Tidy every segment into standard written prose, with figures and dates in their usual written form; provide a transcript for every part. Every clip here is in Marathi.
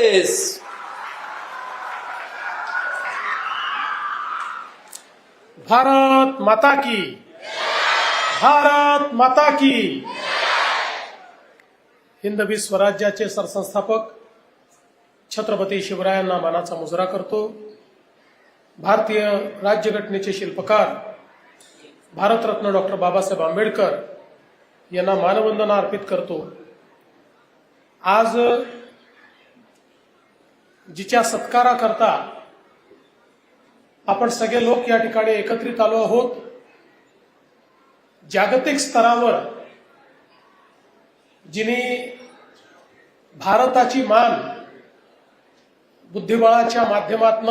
देश। भारत माता की, भारत माता की। हिंदवी स्वराज्याचे सरसंस्थापक छत्रपती शिवरायांना मानाचा मुजरा करतो। भारतीय राज्यघटनेचे शिल्पकार भारतरत्न डॉक्टर बाबासाहेब आंबेडकर यांना मानवंदना अर्पित करतो। आज जिच्या सत्काराकरता आपण सगळे लोक या ठिकाणी एकत्रित आलो आहोत, जागतिक स्तरावर जिने भारताची मान बुद्धिबळाच्या माध्यमातून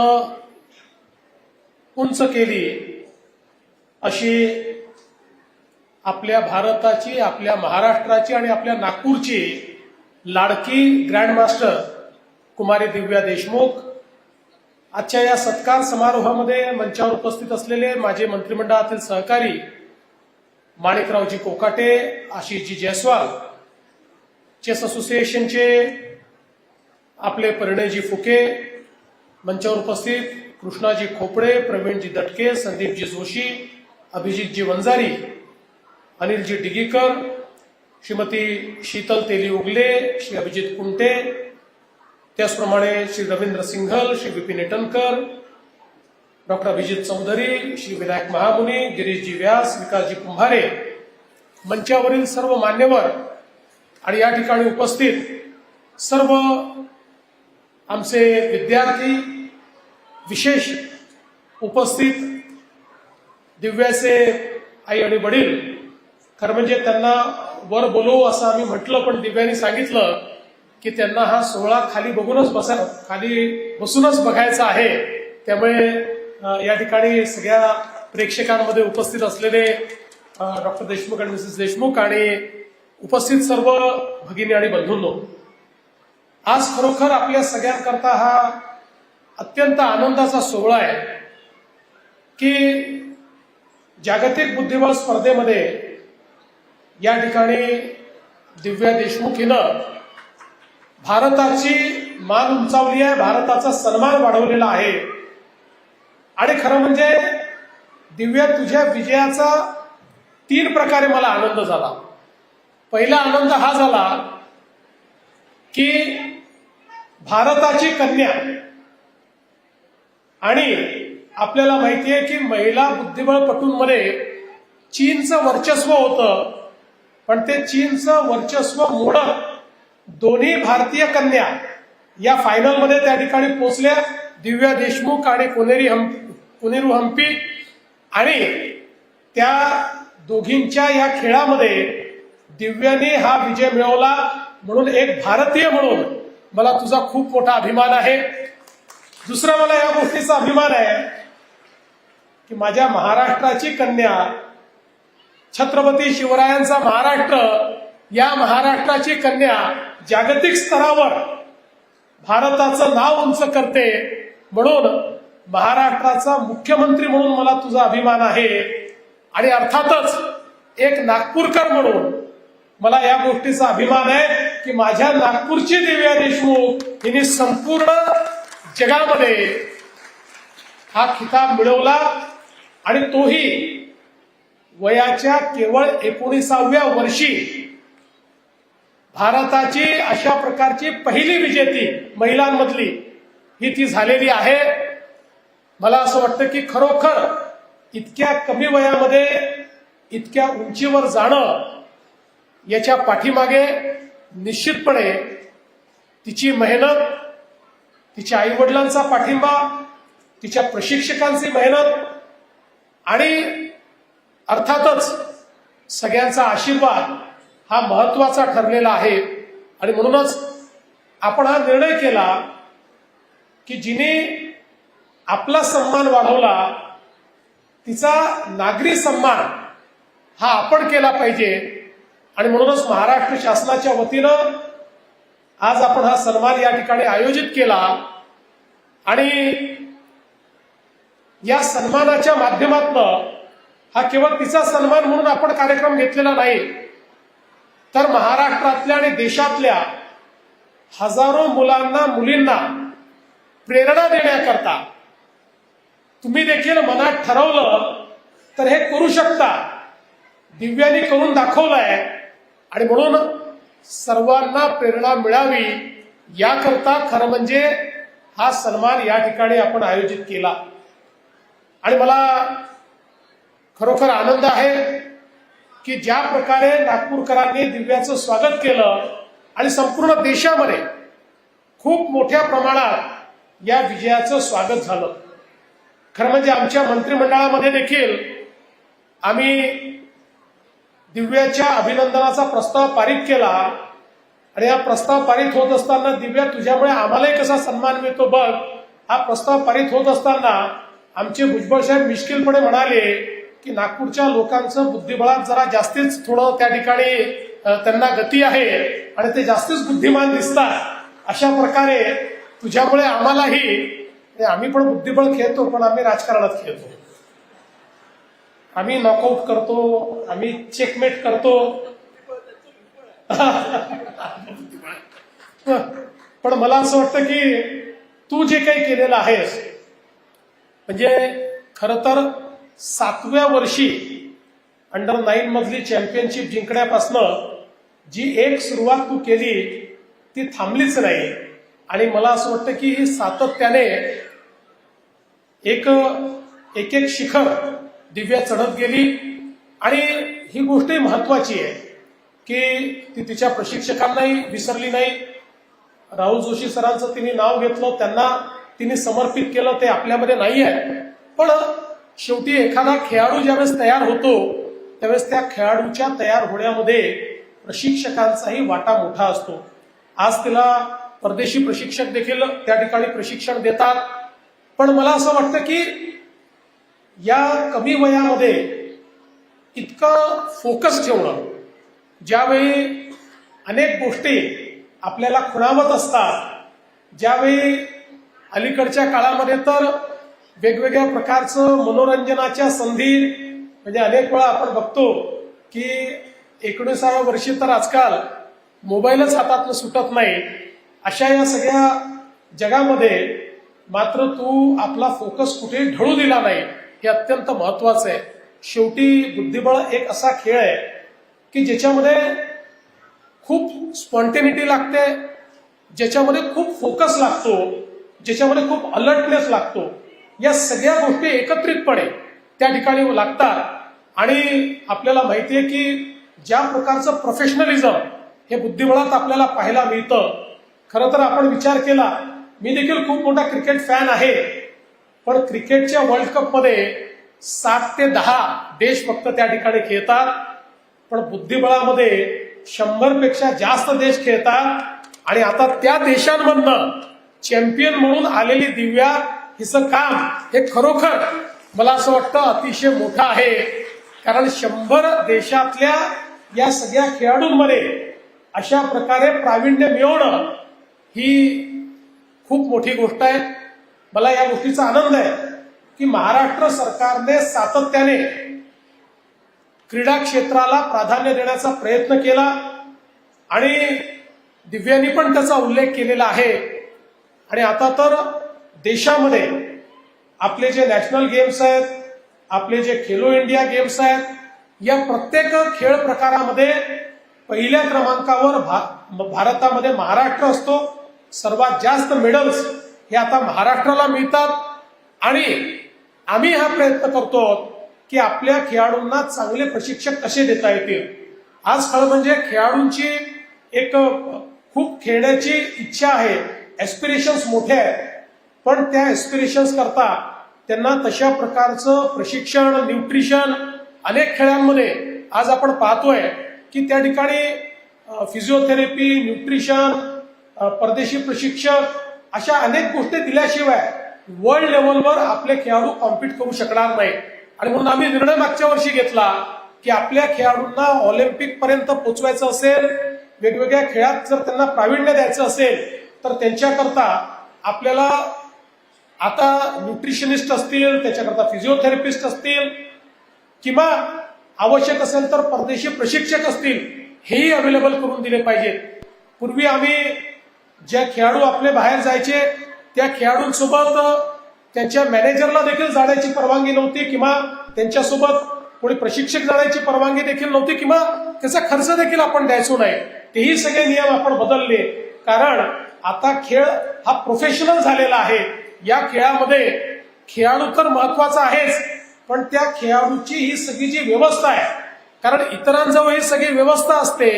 उंच केली, अशी आपल्या भारताची, आपल्या महाराष्ट्राची आणि आपल्या नागपूरची लाडकी ग्रँडमास्टर कुमारी दिव्या देशमुख। आजच्या या सत्कार समारोहामध्ये मंचावर उपस्थित असलेले माझे मंत्रिमंडळातील सहकारी माणिकरावजी कोकाटे, आशिषजी जयस्वाल, चेस असोसिएशनचे आपले परिणयजी फुके, मंचावर उपस्थित कृष्णाजी खोपडे, प्रवीणजी दटके, संदीपजी जोशी, अभिजितजी वंजारी, अनिलजी डिगीकर, श्रीमती शीतल तेली उगले, श्री अभिजित कुंटे, त्याचप्रमाणे श्री रवींद्र सिंघल, श्री विपिन इटनकर, डॉक्टर अभिजित चौधरी, श्री विनायक महामुनी, गिरीशजी व्यास, विकासजी कुंभारे, मंचावरील सर्व मान्यवर आणि या ठिकाणी उपस्थित सर्व आमचे विद्यार्थी, विशेष उपस्थित दिव्याचे आई आणि वडील। खरं म्हणजे त्यांना वर बोलवू असं आम्ही म्हटलं, पण दिव्याने सांगितलं की त्यांना हा सोहळा खाली बसूनच बघायचा आहे। त्यामुळे या ठिकाणी सगळ्या प्रेक्षकांमध्ये उपस्थित असलेले डॉक्टर देशमुख आणि मिसेस देशमुख आणि उपस्थित सर्व भगिनी आणि बंधूंनो, आज खरोखर आपल्या सगळ्यांकरता हा अत्यंत आनंदाचा सोहळा आहे की जागतिक बुद्धिबळ स्पर्धेमध्ये या ठिकाणी दिव्या देशमुख हिनं भारताची मान उंचावली आहे, भारताचा सन्मान वाढवलेला आहे। आणि खरं म्हणजे दिव्या, तुझ्या विजयाचा 3 प्रकारे मला आनंद झाला। पहिला आनंद हा झाला की भारताची कन्या, आणि आपल्याला माहिती आहे की महिला बुद्धिबळपटूंमध्ये चीनचं वर्चस्व होतं, पण ते चीनचं वर्चस्व मोडत दोन्ही भारतीय कन्या या फायनलमध्ये त्या ठिकाणी पोहोचल्या, दिव्या देशमुख आणि कोनेरू हम्पी। आणि त्या दोघींच्या या खेळामध्ये दिव्याने हा विजय मिळवला, म्हणून एक भारतीय म्हणून मला तुझा खूप मोठा अभिमान आहे। दुसरा मला या गोष्टीचा अभिमान आहे की माझ्या महाराष्ट्राची कन्या, छत्रपती शिवरायांचा महाराष्ट्र, या महाराष्ट्राची कन्या जागतिक स्तरावर भारताचं नाव उंच करते, म्हणून महाराष्ट्राचा मुख्यमंत्री म्हणून मला तुझा अभिमान आहे। आणि अर्थातच एक नागपूरकर म्हणून मला या गोष्टीचा अभिमान आहे की माझ्या नागपूरची दिव्या देशमुख हिने संपूर्ण जगामध्ये हा खिताब मिळवला, आणि तोही वयाच्या केवळ 19व्या वर्षी। भारताची अशा प्रकारची पहिली विजेती महिलांमधली ही ती झालेली आहे। मला असं वाटतं की खरोखर इतक्या कमी वयामध्ये इतक्या उंचीवर जाणं, याच्या पाठीमागे निश्चितपणे तिची मेहनत, तिच्या आईवडिलांचा पाठिंबा, तिच्या प्रशिक्षकांची मेहनत आणि अर्थातच सगळ्यांचा आशीर्वाद हा महत्वाचा ठरलेला आहे। आणि म्हणूनच आपण हा निर्णय केला की जिने आपला सन्मान वाढवला, तिचा नागरी सन्मान हा आपण केला पाहिजे। आणि म्हणूनच महाराष्ट्र शासनाच्या वतीनं आज आपण हा सन्मान या ठिकाणी आयोजित केला, आणि या सन्मानाच्या माध्यमातून हा केवळ तिचा सन्मान म्हणून आपण कार्यक्रम घेतलेला नाही, तर महाराष्ट्रातल्या आणि देशातल्या हजारो मुलांना मुलींना प्रेरणा देण्याकरता तुम्ही देखील मनात ठरवलं तर हे करू शकता. दिव्यांनी करून दाखवलंय आणि म्हणून सर्वांना प्रेरणा मिळावी याकरता खरं म्हणजे हा सन्मान या ठिकाणी आपण आयोजित केला. आणि मला खरोखर आनंद आहे की ज्या प्रकारे नागपूरकरांनी दिव्याचं स्वागत केलं आणि संपूर्ण देशामध्ये खूप मोठ्या प्रमाणात या विजयाचं स्वागत झालं. खरं म्हणजे आमच्या मंत्रिमंडळामध्ये देखील आम्ही दिव्याच्या अभिनंदनाचा प्रस्ताव पारित केला आणि हा प्रस्ताव पारित होत असताना दिव्या तुझ्यामुळे आम्हालाही कसा सन्मान मिळतो बघ. हा प्रस्ताव पारित होत असताना आमचे भुजबळ साहेब मिश्किलपणे म्हणाले की नागपूरच्या लोकांचं बुद्धिबळात जरा जास्तीच थोडं त्या ठिकाणी त्यांना गती आहे आणि ते जास्तीच बुद्धिमान दिसतात. अशा प्रकारे तुझ्यामुळे आम्हालाही, आम्ही पण बुद्धिबळ खेळतो पण आम्ही राजकारणात खेळतो. आम्ही नॉकआउट करतो, आम्ही चेकमेट करतो. पण मला असं वाटतं की तू जे काही केलेलं आहेस म्हणजे खरं तर 7व्या वर्षी अंडर-9 मधली चॅम्पियनशिप जिंकण्यापासनं जी एक सुरुवात तू केली ती थांबलीच नाही. आणि मला असं वाटतं की ही सातत्याने एक एक शिखर दिव्या चढत गेली. आणि ही गोष्टही महत्वाची आहे की ती तिच्या प्रशिक्षकांनाही विसरली नाही. राहुल जोशी सरांचं तिने नाव घेतलं, त्यांना तिने समर्पित केलं, ते आपल्यामध्ये नाही आहे. पण शेवटी एखादा खेळाडू ज्यावेळेस तयार होतो त्यावेळेस त्या खेळाडूच्या तयार होण्यामध्ये प्रशिक्षकांचाही वाटा मोठा असतो. आज तिला परदेशी प्रशिक्षक देखील त्या ठिकाणी प्रशिक्षण देतात. पण मला असं वाटतं की या कमी वयामध्ये इतकं फोकस ठेवणं, ज्यावेळी अनेक गोष्टी आपल्याला खुणावत असतात, ज्यावेळी अलीकडच्या काळामध्ये तर वेगवेगळ्या प्रकारचं मनोरंजनाच्या संधी, म्हणजे अनेक वेळा आपण बघतो की 19व्या वर्षी तर आजकाल मोबाईलच हातातनं सुटत नाही. अशा या सगळ्या जगामध्ये मात्र तू आपला फोकस कुठे ढळू दिला नाही, हे अत्यंत महत्वाचं आहे. शेवटी बुद्धिबळ एक असा खेळ आहे की ज्याच्यामध्ये खूप स्पॉन्टेनिटी लागते, ज्याच्यामध्ये खूप फोकस लागतो, ज्याच्यामध्ये खूप अलर्टनेस लागतो. या सगळ्या गोष्टी एकत्रितपणे त्या ठिकाणी लागतात. आणि आपल्याला माहितीये की ज्या प्रकारचं प्रोफेशनलिझम हे बुद्धिबळात आपल्याला पाहायला मिळतं. खरं तर आपण विचार केला, मी देखील खूप मोठा क्रिकेट फॅन आहे, पण क्रिकेटच्या वर्ल्ड कपमध्ये 7 ते 10 देश फक्त त्या ठिकाणी खेळतात. पण बुद्धिबळामध्ये 100 पेक्षा जास्त देश खेळतात. आणि आता त्या देशांमधनं चॅम्पियन म्हणून आलेली दिव्या हिचं काम हे खरोखर मला असं वाटतं अतिशय मोठं आहे. कारण 100 देशातल्या या सगळ्या खेळाडूंमध्ये अशा प्रकारे प्रावीण्य मिळवणं ही खूप मोठी गोष्ट आहे. मला या गोष्टीचा आनंद आहे की महाराष्ट्र सरकारने सातत्याने क्रीडा क्षेत्राला प्राधान्य देण्याचा प्रयत्न केला आणि दिव्यांनी पण त्याचा उल्लेख केलेला आहे. आणि आता तर देशामध्ये आपले जे नॅशनल गेम्स आहेत, आपले जे खेलो इंडिया गेम्स आहेत, या प्रत्येक खेळ प्रकारामध्ये पहिल्या क्रमांकावर भारतामध्ये महाराष्ट्र असतो. सर्वात जास्त मेडल्स हे आता महाराष्ट्राला मिळतात. आणि आम्ही हा प्रयत्न करतो की आपल्या खेळाडूंना चांगले प्रशिक्षक कसे देता येतील. आज खरं म्हणजे खेळाडूंची एक खूप खेळण्याची इच्छा आहे, एस्पिरेशन्स मोठे आहेत. पण त्या एस्पिरेशन्स करता त्यांना तशा प्रकारचं प्रशिक्षण, न्यूट्रिशन अनेक खेळांमध्ये आज आपण पाहतोय की त्या ठिकाणी फिजिओथेरपी, न्यूट्रिशन, परदेशी प्रशिक्षक अशा अनेक गोष्टी दिल्याशिवाय वर्ल्ड लेवलवर आपले खेळाडू कॉम्पीट करू शकणार नाही. आणि म्हणून आम्ही निर्णय मागच्या वर्षी घेतला की आपल्या खेळाडूंना ऑलिम्पिक पर्यंत पोहोचवायचं असेल, वेगवेगळ्या खेळात जर त्यांना प्रावीण्य द्यायचं असेल तर त्यांच्याकरता आपल्याला आता न्यूट्रिशनिस्ट असतील, त्याच्याकरता फिजिओथेरपिस्ट असतील किंवा आवश्यक असेल तर परदेशी प्रशिक्षक असतील, हेही अवेलेबल करून दिले पाहिजेत. पूर्वी आम्ही ज्या खेळाडू आपले बाहेर जायचे त्या खेळाडूंसोबत त्यांच्या मॅनेजरला देखील जाण्याची परवानगी नव्हती किंवा त्यांच्यासोबत कोणी प्रशिक्षक जाण्याची परवानगी देखील नव्हती किंवा त्याचा खर्च देखील आपण द्यायचो नाही. तेही सगळे नियम आपण बदलले, कारण आता खेळ हा प्रोफेशनल झालेला आहे. या खेळामध्ये खेळाडू तर महत्वाचा आहेच, पण त्या खेळाडूची ही सगळी जी व्यवस्था आहे, कारण इतरांजवळ ही सगळी व्यवस्था असते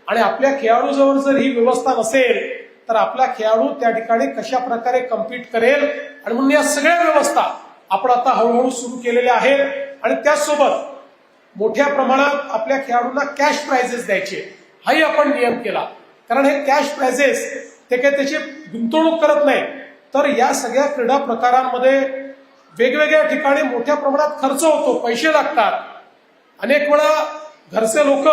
आणि आपल्या खेळाडूजवळ जर ही व्यवस्था नसेल तर आपला खेळाडू त्या ठिकाणी कशा प्रकारे कम्पीट करेल. आणि म्हणून या सगळ्या व्यवस्था आपण आता हळूहळू सुरू केलेल्या आहेत आणि त्याचसोबत मोठ्या प्रमाणात आपल्या खेळाडूंना कॅश प्राइजेस द्यायचे हाही आपण नियम केला. कारण हे कॅश प्राइजेस ते काही त्याची गुंतवणूक करत नाही, तर या सगळ्या क्रीडा प्रकारांमध्ये वेगवेगळ्या ठिकाणी मोठ्या प्रमाणात खर्च होतो, पैसे लागतात. अनेक वेळा घरचे लोक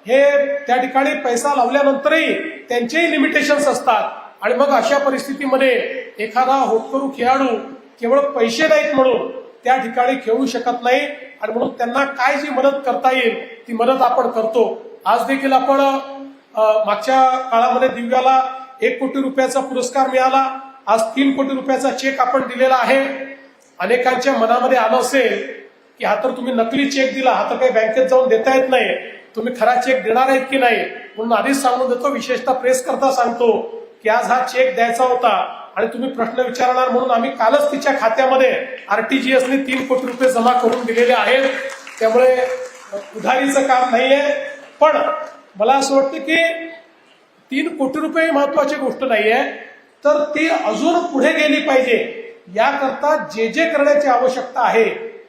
हे त्या ठिकाणी पैसा लावल्यानंतरही त्यांचेही लिमिटेशन्स असतात आणि मग अशा परिस्थितीमध्ये एखादा होतकरू खेळाडू केवळ पैसे नाहीत म्हणून त्या ठिकाणी खेळू शकत नाही आणि म्हणून त्यांना काय जी मदत करता येईल ती मदत आपण करतो. आज देखील आपण मागच्या काळामध्ये दिव्याला 1 कोटी रुपयाचा पुरस्कार मिळाला. आज 3 कोटी रुपयाचा चेक आपण दिलेला आहे. अनेकांच्या मनामध्ये आलं असेल की हा तर तुम्ही नकली चेक दिला, हा तर काही बँकेत जाऊन देता येत नाही, तुम्ही खरा चेक देणार आहेत की नाही. म्हणून आधीच सांगून देतो, विशेषतः प्रेस करता सांगतो की आज हा चेक द्यायचा होता आणि तुम्ही प्रश्न विचारणार म्हणून आम्ही कालच तिच्या खात्यामध्ये आरटीजीएसने 3 कोटी रुपये जमा करून दिलेले आहेत. त्यामुळे उधारीचं काम नाहीये. पण मला असं वाटतं की 3 कोटी रुपये महत्वाची गोष्ट नाहीये, तर ती अजून पुढे गेली पाहिजे. याकरता जे जे करण्याची आवश्यकता आहे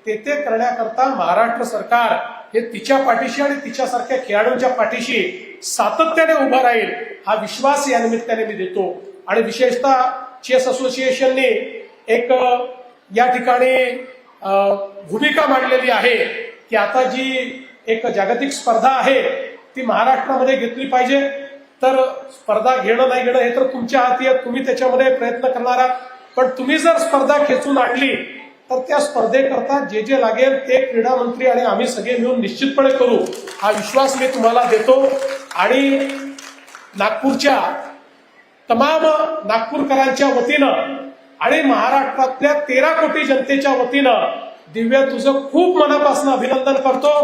ते करण्याकरता महाराष्ट्र सरकार हे तिच्या पाठीशी आणि तिच्यासारख्या खेळाडूंच्या पाठीशी सातत्याने उभं राहील हा विश्वास या निमित्ताने मी देतो. आणि विशेषतः चेस असोसिएशनने एक या ठिकाणी भूमिका मांडलेली आहे की आता जी एक जागतिक स्पर्धा आहे ती महाराष्ट्रामध्ये घेतली पाहिजे. तर स्पर्धा घेणं नाही घेणं हे तर तुमच्या हाती आहे, तुम्ही त्याच्यामध्ये प्रयत्न करणार आहात. पण तुम्ही जर स्पर्धा खेचून आणली तर त्या स्पर्धेकरता जे जे लागेल ते क्रीडा मंत्री आणि आम्ही सगळे मिळून निश्चितपणे करू हा विश्वास मी तुम्हाला देतो. आणि नागपूरच्या तमाम नागपूरकरांच्या वतीनं आणि महाराष्ट्रातल्या 13 कोटी जनतेच्या वतीनं दिव्या तुझं खूप मनापासून अभिनंदन करतो.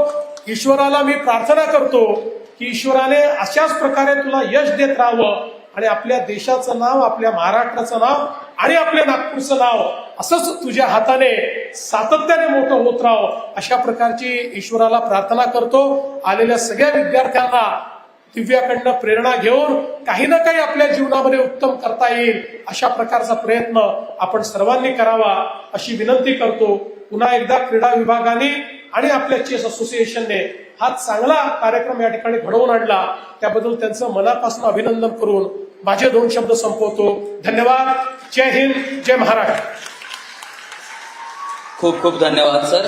ईश्वराला मी प्रार्थना करतो की ईश्वराने अशाच प्रकारे तुला यश देत राहावं आणि आपल्या देशाचं नाव, आपल्या महाराष्ट्राचं नाव आणि आपल्या नागपूरचं नाव असंच तुझ्या हाताने सातत्याने मोठं होत राहावं अशा प्रकारची ईश्वराला प्रार्थना करतो. आलेल्या सगळ्या विद्यार्थ्यांना दिव्याकडनं प्रेरणा घेऊन काही ना काही आपल्या जीवनामध्ये उत्तम करता येईल अशा प्रकारचा प्रयत्न आपण सर्वांनी करावा अशी विनंती करतो. पुन्हा एकदा क्रीडा विभागाने आणि आपल्या चेस असोसिएशनने हा चांगला कार्यक्रम या ठिकाणी घडवून आणला, त्याबद्दल त्यांचं मनापासून अभिनंदन करून माझे 2 शब्द संपवतो. धन्यवाद. जय हिंद, जय महाराष्ट्र. खूप खूप धन्यवाद सर.